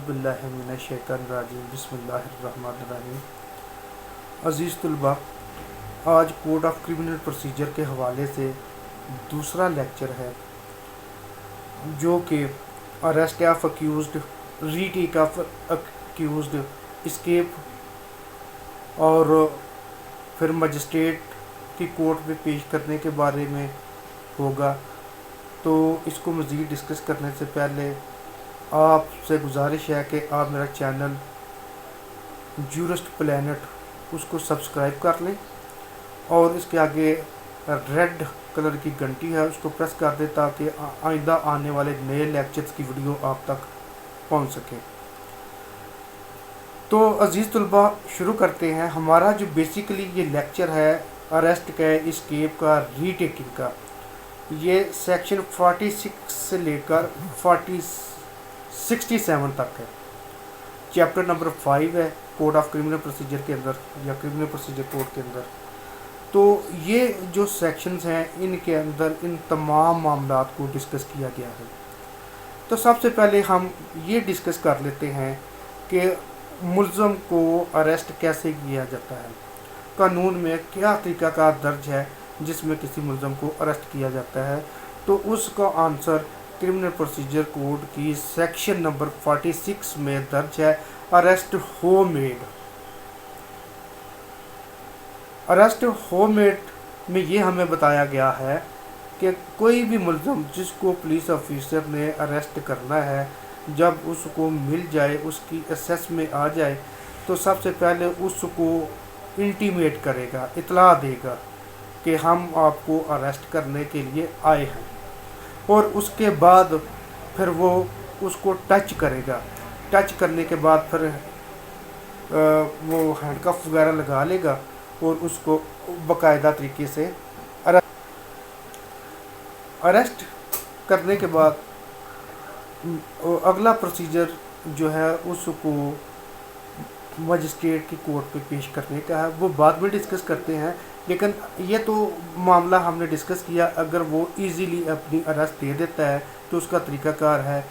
बिल्लाहि मिनश्शैतानिर्रजीम बिस्मिल्लाहिर्रहमानिर्रहीम। अज़ीज़ तलबा, आज कोड ऑफ क्रिमिनल प्रोसीजर के हवाले से दूसरा लेक्चर है जो कि arrest of accused, retake of accused, escape और फिर मजिस्ट्रेट की कोर्ट में पेश करने के बारे में होगा। तो इसको मज़ीद डिस्कस करने से पहले आपसे गुजारिश है कि आप मेरा चैनल जूरिस्ट प्लैनेट उसको सब्सक्राइब कर लें और इसके आगे रेड कलर की घंटी है उसको प्रेस कर दें ताकि आइंदा आने वाले नए लेक्चर्स की वीडियो आप तक पहुंच सके। तो अजीज़ तलबा, शुरू करते हैं। हमारा जो बेसिकली ये लेक्चर है अरेस्ट का, एस्केप का, रीटेकिंग का, ये सेक्शन 46 से लेकर 67 तक है। चैप्टर नंबर 5 है कोड ऑफ क्रिमिनल प्रोसीजर के अंदर या क्रिमिनल प्रोसीजर कोड के अंदर। तो ये जो सेक्शंस हैं इनके अंदर इन तमाम मामलात को डिस्कस किया गया है। तो सबसे पहले हम ये डिस्कस कर लेते हैं कि मुल्ज़म को अरेस्ट कैसे किया जाता है, कानून में क्या तरीक़ाकार दर्ज है जिसमें किसी मुल्ज़म को अरेस्ट किया जाता है। तो उसका आंसर क्रिमिनल प्रोसीजर कोड की सेक्शन नंबर 46 में दर्ज है, अरेस्ट होममेड। अरेस्ट होममेड में ये हमें बताया गया है कि कोई भी मुल्ज़म जिसको पुलिस ऑफिसर ने अरेस्ट करना है, जब उसको मिल जाए, उसकी एसेस में आ जाए, तो सबसे पहले उसको इंटीमेट करेगा, इतला देगा कि हम आपको अरेस्ट करने के लिए आए हैं। और उसके बाद फिर वो उसको टच करेगा। टच करने के बाद फिर वो हैंडकफ वगैरह लगा लेगा और उसको बाकायदा तरीके से अरेस्ट करने के बाद अगला प्रोसीजर जो है उसको मजिस्ट्रेट की कोर्ट पे पेश करने का है। वो बाद में डिस्कस करते हैं, लेकिन ये तो मामला हमने डिस्कस किया। अगर वो इजीली अपनी अरेस्ट दे देता है तो उसका तरीक़ाकार है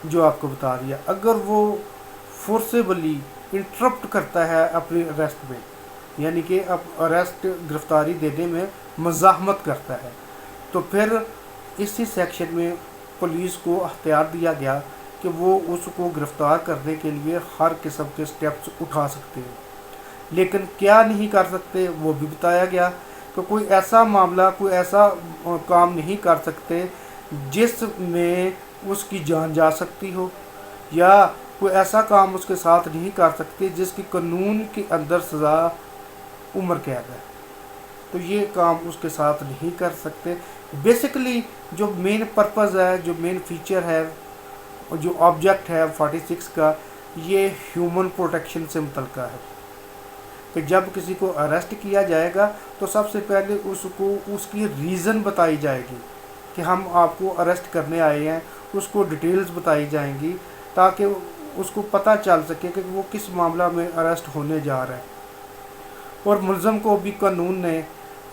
जो आपको बता दिया। अगर वो फोर्सेबली इंटरप्ट करता है अपनी अरेस्ट में, यानी कि अब अरेस्ट गिरफ्तारी देने में मज़ाहमत करता है, तो फिर इसी सेक्शन में पुलिस को अख्तियार दिया गया कि वो उसको गिरफ़्तार करने के लिए हर किस्म के स्टेप्स उठा सकते हैं। लेकिन क्या नहीं कर सकते वो भी बताया गया कि कोई ऐसा मामला, कोई ऐसा काम नहीं कर सकते जिसमें उसकी जान जा सकती हो, या कोई ऐसा काम उसके साथ नहीं कर सकते जिसकी कानून के अंदर सज़ा उम्र कैद है। तो ये काम उसके साथ नहीं कर सकते। बेसिकली जो मेन पर्पज़ है, जो मेन फीचर है, जो ऑब्जेक्ट है 46 का, ये ह्यूमन प्रोटेक्शन से मुतल्लिक़ है कि जब किसी को अरेस्ट किया जाएगा तो सबसे पहले उसको उसकी रीज़न बताई जाएगी कि हम आपको अरेस्ट करने आए हैं। उसको डिटेल्स बताई जाएंगी ताकि उसको पता चल सके कि वो किस मामला में अरेस्ट होने जा रहा है। और मुल्ज़म को भी कानून ने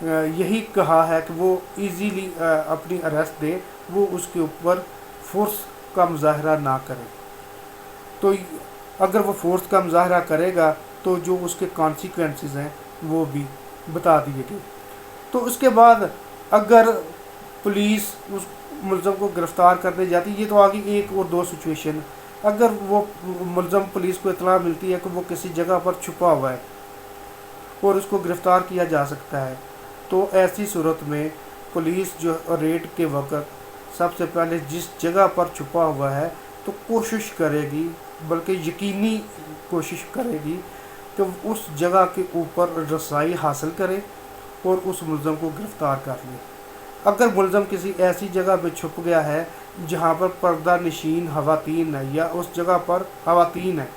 यही कहा है कि वो इजीली अपनी अरेस्ट दे, वो उसके ऊपर फोर्स का मुजाहरा ना करे। तो अगर वो फोर्स का मुजाहरा करेगा तो जो उसके कॉन्सिक्वेंसेस हैं वो भी बता दिए गए। तो उसके बाद अगर पुलिस उस मुल्ज़म को गिरफ़्तार करने जाती, ये तो आगे एक और दो सिचुएशन, अगर वो मुल्ज़म पुलिस को इत्तला मिलती है कि वो किसी जगह पर छुपा हुआ है और उसको गिरफ़्तार किया जा सकता है, तो ऐसी सूरत में पुलिस जो रेड के वक़्त सबसे पहले जिस जगह पर छुपा हुआ है तो कोशिश करेगी, बल्कि यकीनी कोशिश करेगी कि उस जगह के ऊपर रसाई हासिल करे और उस मुल्ज़म को गिरफ़्तार कर ले। अगर मुल्ज़म किसी ऐसी जगह पे छुप गया है जहाँ पर पर्दा नशीन ख़वातीन है या उस जगह पर ख़वातीन है,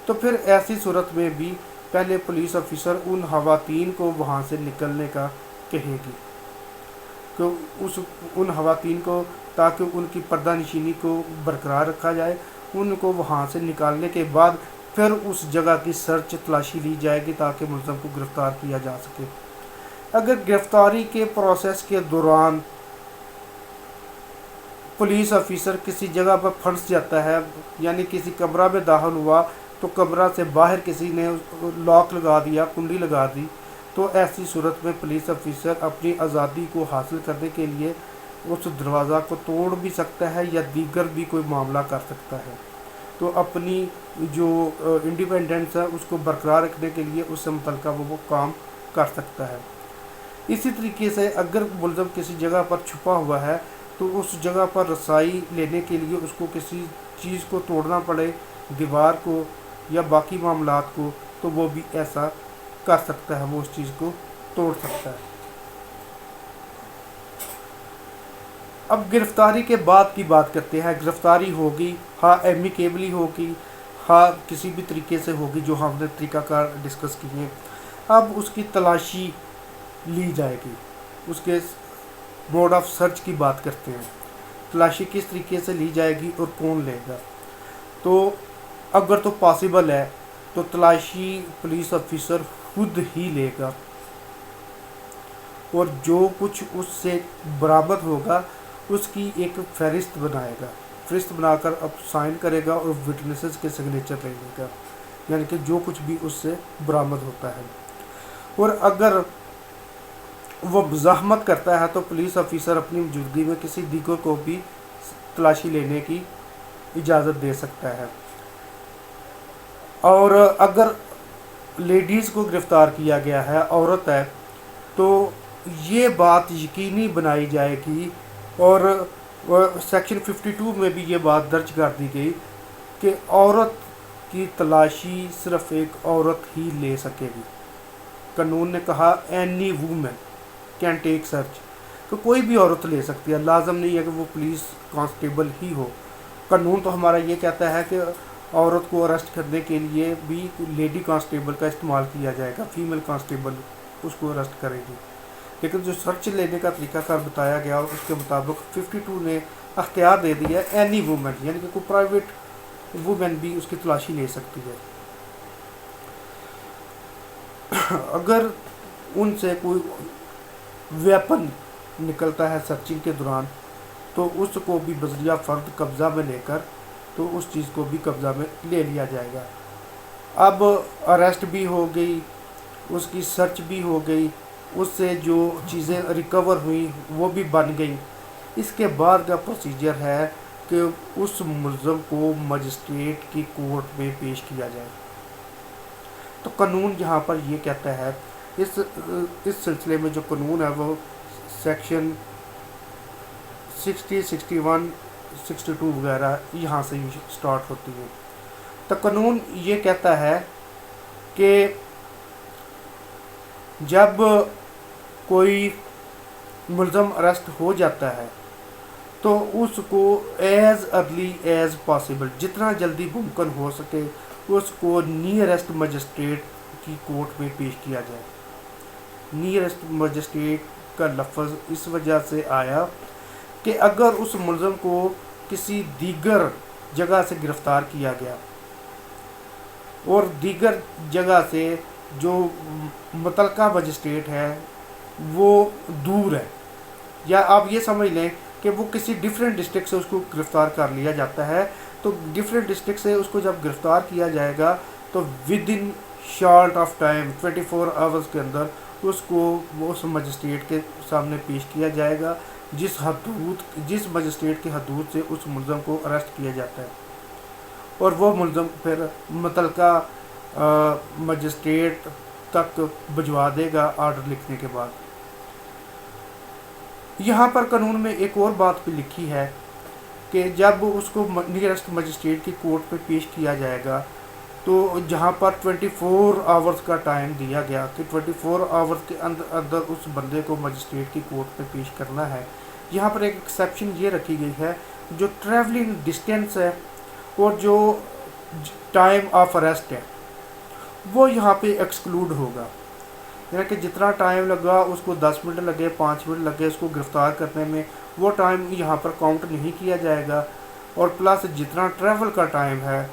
तो फिर ऐसी सूरत में भी पहले पुलिस ऑफिसर उन ख़वातीन को वहाँ से निकलने का कहेगी कि उन ख़वातीन को, ताकि उनकी पर्दा नशीनी को बरकरार रखा जाए, उनको वहाँ से निकालने के बाद फिर उस जगह की सर्च तलाशी ली जाएगी ताकि मुल्ज़म को गिरफ़्तार किया जा सके। अगर गिरफ़्तारी के प्रोसेस के दौरान पुलिस ऑफिसर किसी जगह पर फंस जाता है, यानी किसी कमरा में दाखिल हुआ तो कमरा से बाहर किसी ने लॉक लगा दिया, कुंडी लगा दी, तो ऐसी सूरत में पुलिस ऑफिसर अपनी आज़ादी को हासिल करने के लिए उस दरवाज़ा को तोड़ भी सकता है या दीगर भी कोई मामला कर सकता है। तो अपनी जो इंडिपेंडेंस है उसको बरकरार रखने के लिए उससे मुतल्लिक़ वो काम कर सकता है। इसी तरीके से अगर मुलज़म किसी जगह पर छुपा हुआ है तो उस जगह पर रसाई लेने के लिए उसको किसी चीज़ को तोड़ना पड़े, दीवार को या बाकी मामलात को, तो वो भी ऐसा कर सकता है, वो उस चीज़ को तोड़ सकता है। अब गिरफ्तारी के बाद की बात करते हैं। गिरफ्तारी होगी, हाँ एमिकेबली होगी, हाँ किसी भी तरीके से होगी, जो हमने तरीक़ाकार डिस्कस किए। अब उसकी तलाशी ली जाएगी, उसके मोड ऑफ सर्च की बात करते हैं। तलाशी किस तरीके से ली जाएगी और कौन लेगा। तो अगर तो पॉसिबल है तो तलाशी पुलिस ऑफिसर खुद ही लेगा और जो कुछ उससे बरामद होगा उसकी एक फहरिस्त बनाएगा, फहरिस्त बनाकर अब साइन करेगा और विटनेसेस के सिग्नेचर ले लेगा, यानी कि जो कुछ भी उससे बरामद होता है। और अगर वो मुज़ाहमत करता है तो पुलिस ऑफिसर अपनी मौजूदगी में किसी दीगर को भी तलाशी लेने की इजाज़त दे सकता है। और अगर लेडीज़ को गिरफ़्तार किया गया है, औरत है, तो ये बात यकीनी बनाई जाएगी और सेक्शन 52 में भी ये बात दर्ज कर दी गई कि औरत की तलाशी सिर्फ़ एक औरत ही ले सकेगी। कानून ने कहा any women can take search, तो कोई भी औरत ले सकती है, लाजम नहीं है कि वो पुलिस कांस्टेबल ही हो। कानून तो हमारा ये कहता है कि औरत को अरेस्ट करने के लिए भी लेडी कांस्टेबल का इस्तेमाल किया जाएगा, फीमेल कांस्टेबल उसको अरेस्ट करेगी। लेकिन जो सर्च लेने का तरीकाकार बताया गया उसके मुताबिक 52 ने अख्तियार दे दिया एनी वूमेन, यानी कि कोई प्राइवेट वूमेन भी उसकी तलाशी ले सकती है। अगर उनसे कोई वेपन निकलता है सर्चिंग के दौरान तो उसको भी बज़रिया फ़र्द कब्ज़ा में लेकर तो उस चीज़ को भी कब्ज़ा में ले लिया जाएगा। अब अरेस्ट भी हो गई, उसकी सर्च भी हो गई, उससे जो चीज़ें रिकवर हुई वो भी बन गई। इसके बाद का प्रोसीजर है कि उस मुलज़म को मजिस्ट्रेट की कोर्ट में पेश किया जाए। तो कानून यहाँ पर ये कहता है, इस सिलसिले में जो कानून है वो सेक्शन 60, 61, 62 वगैरह यहाँ से स्टार्ट होती है। तो कानून ये कहता है कि जब कोई मुलज़म अरेस्ट हो जाता है तो उसको एज़ अर्ली एज़ पॉसिबल, जितना जल्दी मुमकिन हो सके, उसको नियरेस्ट मजिस्ट्रेट की कोर्ट में पेश किया जाए। नियरेस्ट मजिस्ट्रेट का लफ्ज़ इस वजह से आया कि अगर उस मुलज़म को किसी दीगर जगह से गिरफ़्तार किया गया और दीगर जगह से जो मुतल्लिका मजिस्ट्रेट है वो दूर है, या आप ये समझ लें कि वो किसी डिफरेंट डिस्ट्रिक्ट से उसको गिरफ़्तार कर लिया जाता है, तो डिफरेंट डिस्ट्रिक्ट से उसको जब गिरफ़्तार किया जाएगा तो with in short of time 24 hours के अंदर उसको वो उस मजिस्ट्रेट के सामने पेश किया जाएगा जिस मजिस्ट्रेट की हदूद से उस मुलज़म को अरेस्ट किया जाता है, और वो मुलज़म फिर मुतल्लिका मजिस्ट्रेट तक भिजवा देगा आर्डर लिखने के बाद। यहाँ पर कानून में एक और बात भी लिखी है कि जब उसको नियरेस्ट मजिस्ट्रेट की कोर्ट पे पेश किया जाएगा तो जहाँ पर 24 आवर्स का टाइम दिया गया कि 24 आवर्स के अंदर उस बंदे को मजिस्ट्रेट की कोर्ट पे पेश करना है, यहाँ पर एक एक्सेप्शन ये रखी गई है, जो ट्रैवलिंग डिस्टेंस है और जो टाइम ऑफ अरेस्ट है वो यहाँ पे एक्सक्लूड होगा। यानी कि जितना टाइम लगा उसको 10 मिनट लगे, 5 मिनट लगे उसको गिरफ़्तार करने में, वो टाइम यहाँ पर काउंट नहीं किया जाएगा। और प्लस जितना ट्रैवल का टाइम है,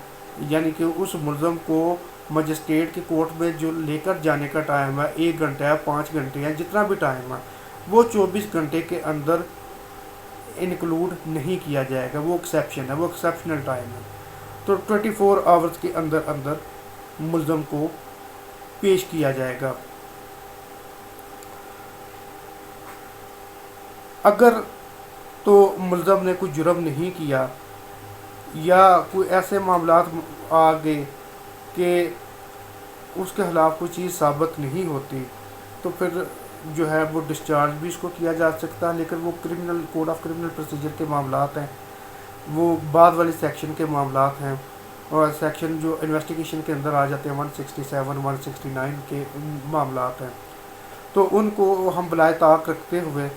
यानी कि उस मुलज़म को मजिस्ट्रेट की कोर्ट में जो लेकर जाने का टाइम है, 1 घंटा है, 5 घंटे हैं, जितना भी टाइम है, वो 24 घंटे के अंदर انکلوڈ نہیں کیا جائے گا، وہ ایکسیپشن ہے، وہ ایکسیپشنل ٹائم ہے۔ تو 24 آورز کے اندر اندر ملزم کو پیش کیا جائے گا۔ اگر تو ملزم نے کوئی جرم نہیں کیا یا کوئی ایسے معاملات آ گئے کہ اس کے خلاف کوئی چیز ثابت نہیں ہوتی، تو پھر جو ہے وہ ڈسچارج بھی اس کو کیا جا سکتا ہے، لیکن وہ criminal code of criminal procedure کے معاملات ہیں، وہ بعد والی سیکشن کے معاملات ہیں، اور سیکشن جو انویسٹیگیشن کے اندر آ جاتے ہیں 167 169 کے معاملات ہیں۔ تو ان کو ہم بلائے طاق رکھتے ہوئے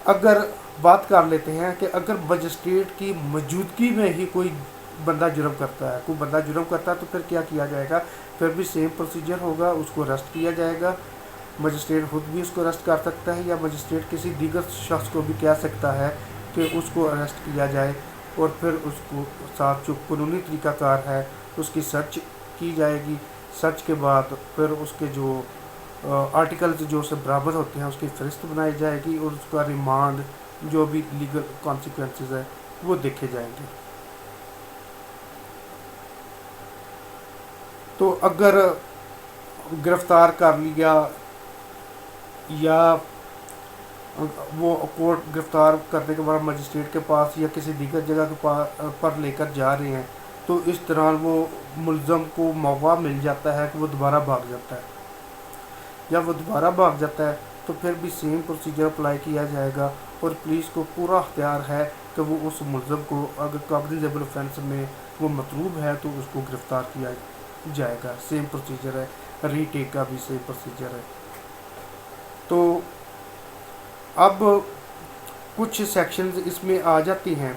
اگر بات کر لیتے ہیں کہ اگر مجسٹریٹ کی موجودگی میں ہی کوئی بندہ جرم کرتا ہے تو پھر کیا کیا جائے گا؟ پھر بھی سیم پروسیجر ہوگا، اس کو اریسٹ کیا جائے گا۔ مجسٹریٹ خود بھی اس کو اریسٹ کر سکتا ہے، یا مجسٹریٹ کسی دیگر شخص کو بھی کہہ سکتا ہے کہ اس کو اریسٹ کیا جائے، اور پھر اس کو ساتھ جو قانونی طریقہ کار ہے اس کی سرچ کی جائے گی۔ سرچ کے بعد پھر اس کے جو آرٹیکلز جو اسے برابر ہوتے ہیں اس کی فہرست بنائی جائے گی، اور اس کا ریمانڈ جو بھی لیگل کانسیکوینسز ہے وہ دیکھے جائیں گے۔ تو اگر گرفتار کر لیا یا وہ کورٹ گرفتار کرنے کے بعد مجسٹریٹ کے پاس یا کسی دیگر جگہ کے پر لے کر جا رہے ہیں، تو اس دوران وہ ملزم کو موقع مل جاتا ہے کہ وہ دوبارہ بھاگ جاتا ہے۔ جب وہ دوبارہ بھاگ جاتا ہے تو پھر بھی سیم پروسیجر اپلائی کیا جائے گا، اور پولیس کو پورا اختیار ہے کہ وہ اس ملزم کو اگر کاگنیزیبل اوفینس میں وہ مطلوب ہے تو اس کو گرفتار کیا جائے گا۔ سیم پروسیجر ہے، ری ٹیک کا بھی سیم پروسیجر ہے۔ تو اب کچھ سیکشنز اس میں آ جاتی ہیں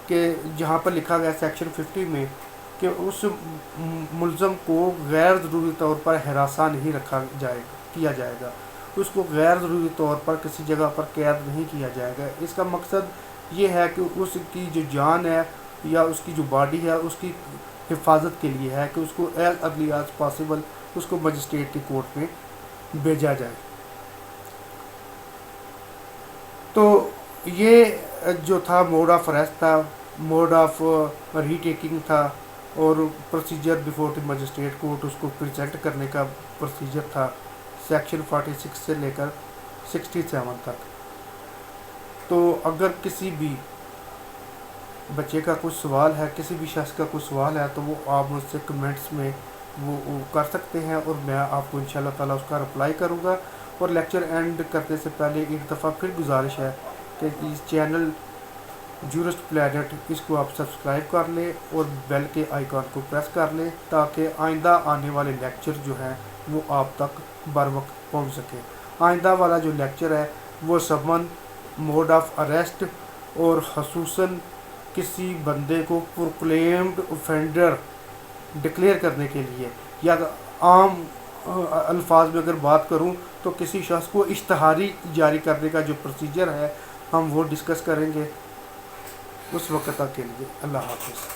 کہ جہاں پر لکھا گیا سیکشن 50 میں کہ اس ملزم کو غیر ضروری طور پر ہراساں نہیں کیا جائے گا، اس کو غیر ضروری طور پر کسی جگہ پر قید نہیں کیا جائے گا۔ اس کا مقصد یہ ہے کہ اس کی جو جان ہے یا اس کی جو باڈی ہے اس کی حفاظت کے لیے ہے کہ اس کو ایز ارلی ایز پاسبل اس کو مجسٹریٹ کی کورٹ میں بھیجا جائے۔ تو یہ جو تھا موڈ آف اریسٹ تھا، موڈ آف ری ٹیکنگ تھا، اور procedure before the magistrate court اس کو پریزنٹ کرنے کا پروسیجر تھا، سیکشن 46 سے لے کر 67 تک۔ تو اگر کسی بھی بچے کا کوئی سوال ہے، کسی بھی شخص کا کوئی سوال ہے، تو وہ آپ مجھ سے کمنٹس میں وہ کر سکتے ہیں، اور میں آپ کو انشاءاللہ تعالیٰ اس کا رپلائی کروں گا۔ اور لیکچر اینڈ کرنے سے پہلے ایک دفعہ پھر گزارش ہے کہ اس چینل جورسٹ پلینٹ اس کو آپ سبسکرائب کر لیں اور بیل کے آئیکن کو پریس کر لیں، تاکہ آئندہ آنے والے لیکچر جو ہیں وہ آپ تک بر وقت پہنچ سکے۔ آئندہ والا جو لیکچر ہے وہ سمن، موڈ آف اریسٹ، اور خصوصاً کسی بندے کو پروکلیمڈ اوفینڈر ڈکلیئر کرنے کے لیے، یا عام الفاظ میں اگر بات کروں تو کسی شخص کو اشتہاری جاری کرنے کا جو پروسیجر ہے ہم وہ ڈسکس کریں گے۔ اس وقت تک کے لیے اللہ حافظ۔